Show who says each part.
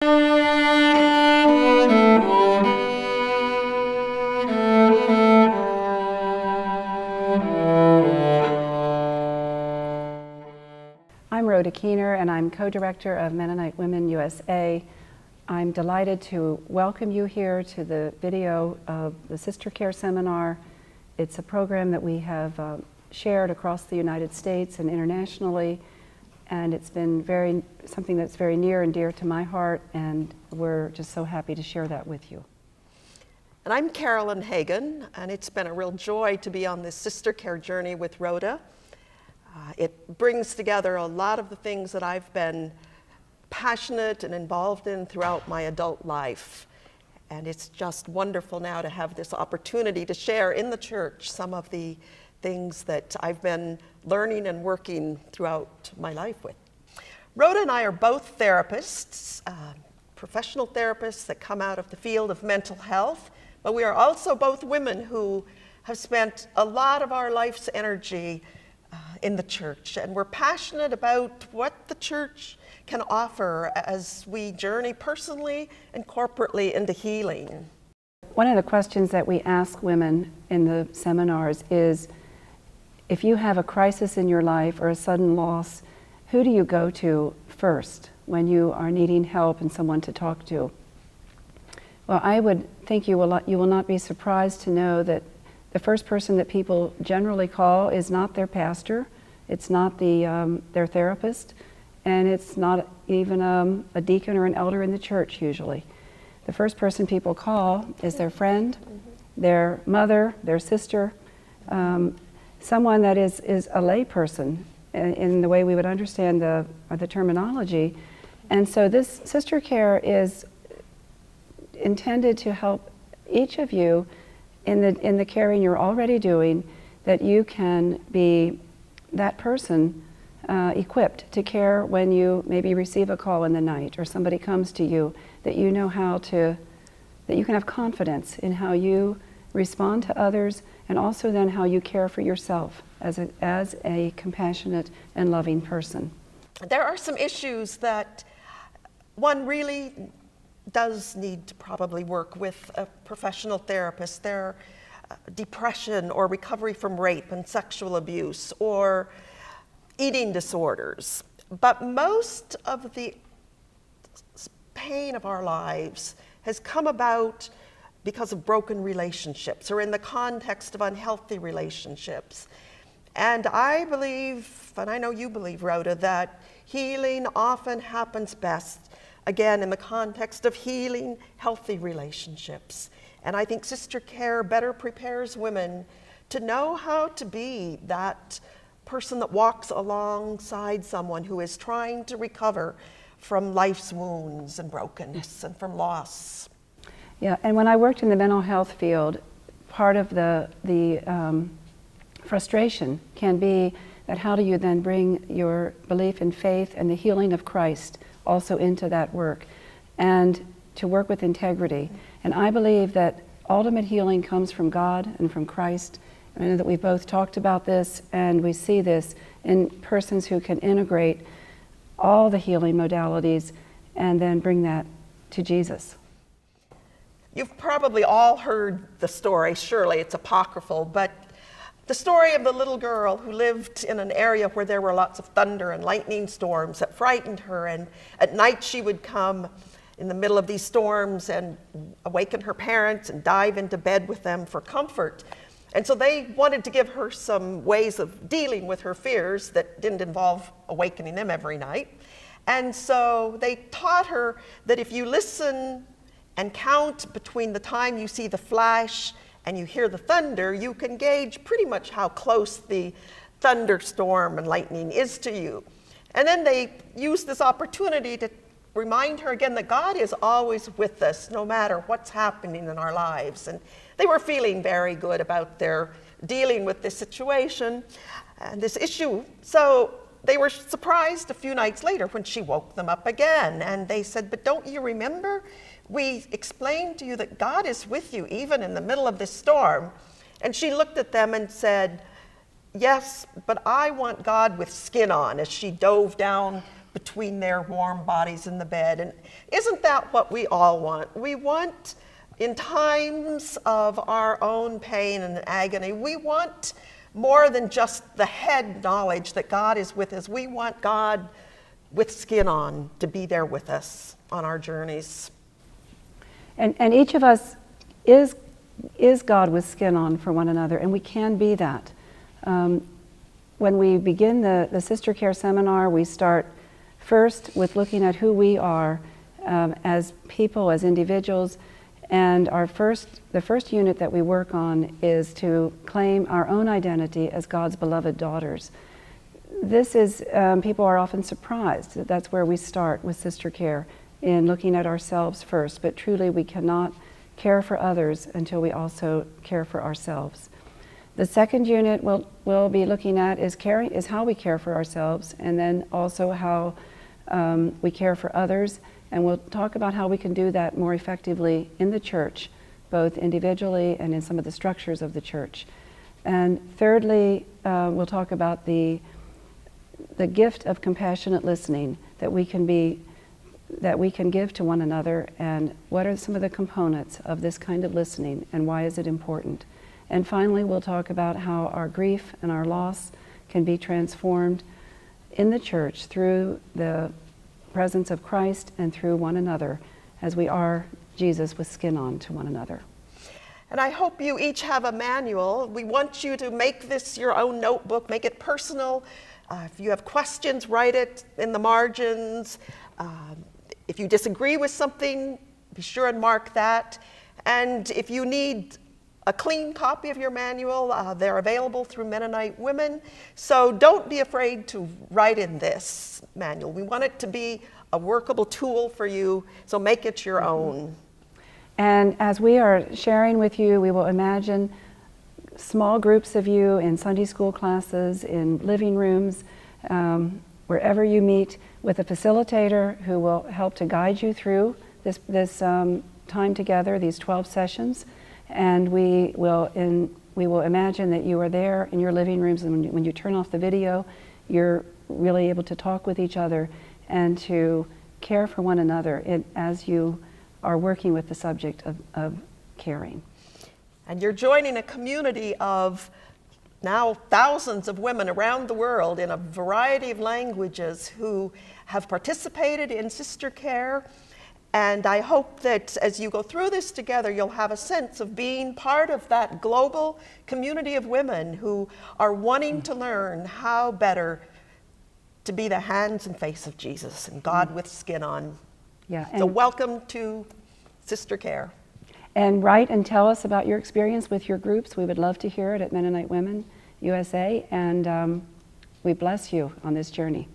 Speaker 1: I'm Rhoda Keener, and I'm co-director of Mennonite Women USA. I'm delighted to welcome you here to the video of the Sister Care Seminar. It's a program that we have shared across the United States and internationally, and it's been something that's very near and dear to my heart, and we're just so happy to share that with you.
Speaker 2: And I'm Carolyn Hagan, and it's been a real joy to be on this sister care journey with Rhoda. It brings together a lot of the things that I've been passionate and involved in throughout my adult life. And it's just wonderful now to have this opportunity to share in the church some of the things that I've been learning and working throughout my life with. Rhoda and I are both therapists, professional therapists that come out of the field of mental health, but we are also both women who have spent a lot of our life's energy in the church, and we're passionate about what the church can offer as we journey personally and corporately into healing.
Speaker 1: One of the questions that we ask women in the seminars is, if you have a crisis in your life or a sudden loss, who do you go to first when you are needing help and someone to talk to? Well, I would think you will not be surprised to know that the first person that people generally call is not their pastor, it's not their therapist, and it's not even a deacon or an elder in the church usually. The first person people call is their friend, their mother, their sister, someone that is a lay person in the way we would understand the terminology. And so this sister care is intended to help each of you in the caring you're already doing, that you can be that person equipped to care when you maybe receive a call in the night or somebody comes to you, that you know that you can have confidence in how you respond to others, and also then how you care for yourself as a compassionate and loving person.
Speaker 2: There are some issues that one really does need to probably work with a professional therapist. There depression or recovery from rape and sexual abuse or eating disorders. But most of the pain of our lives has come about because of broken relationships or in the context of unhealthy relationships. And I believe, and I know you believe, Rhoda, that healing often happens best, again, in the context of healing healthy relationships. And I think sister care better prepares women to know how to be that person that walks alongside someone who is trying to recover from life's wounds and brokenness and from loss.
Speaker 1: Yeah, and when I worked in the mental health field, part of the frustration can be that how do you then bring your belief in faith and the healing of Christ also into that work, and to work with integrity. And I believe that ultimate healing comes from God and from Christ. I know that we've both talked about this, and we see this in persons who can integrate all the healing modalities and then bring that to Jesus.
Speaker 2: You've probably all heard the story, surely it's apocryphal, but the story of the little girl who lived in an area where there were lots of thunder and lightning storms that frightened her, and at night she would come in the middle of these storms and awaken her parents and dive into bed with them for comfort. And so they wanted to give her some ways of dealing with her fears that didn't involve awakening them every night. And so they taught her that if you listen and count between the time you see the flash and you hear the thunder, you can gauge pretty much how close the thunderstorm and lightning is to you. And then they used this opportunity to remind her again that God is always with us no matter what's happening in our lives. And they were feeling very good about their dealing with this situation and this issue. So they were surprised a few nights later when she woke them up again. And they said, "But don't you remember? We explained to you that God is with you even in the middle of this storm." And she looked at them and said, "Yes, but I want God with skin on," as she dove down between their warm bodies in the bed. And isn't that what we all want? We want, in times of our own pain and agony, we want more than just the head knowledge that God is with us. We want God with skin on to be there with us on our journeys.
Speaker 1: And each of us is God with skin on for one another, and we can be that. When we begin the Sister Care Seminar, we start first with looking at who we are as people, as individuals, and the first unit that we work on is to claim our own identity as God's beloved daughters. This is, people are often surprised that that's where we start with Sister Care, in looking at ourselves first, but truly we cannot care for others until we also care for ourselves. The second unit we'll be looking at is how we care for ourselves, and then also how we care for others, and we'll talk about how we can do that more effectively in the church, both individually and in some of the structures of the church. And thirdly, we'll talk about the gift of compassionate listening that we can give to one another, and what are some of the components of this kind of listening, and why is it important. And finally, we'll talk about how our grief and our loss can be transformed in the church through the presence of Christ and through one another, as we are Jesus with skin on to one another.
Speaker 2: And I hope you each have a manual. We want you to make this your own notebook, make it personal. If you have questions, write it in the margins. If you disagree with something, be sure and mark that. And if you need a clean copy of your manual, they're available through Mennonite Women. So don't be afraid to write in this manual. We want it to be a workable tool for you, so make it your own.
Speaker 1: And as we are sharing with you, we will imagine small groups of you in Sunday school classes, in living rooms, wherever you meet, with a facilitator who will help to guide you through this time together, these 12 sessions. And we will imagine that you are there in your living rooms, and when you turn off the video, you're really able to talk with each other and to care for one another as you are working with the subject of caring.
Speaker 2: And you're joining a community of now thousands of women around the world in a variety of languages who have participated in sister care. And I hope that as you go through this together, you'll have a sense of being part of that global community of women who are wanting to learn how better to be the hands and face of Jesus and God with skin on.
Speaker 1: Yeah.
Speaker 2: So welcome to Sister Care.
Speaker 1: And write and tell us about your experience with your groups. We would love to hear it at Mennonite Women USA, and we bless you on this journey.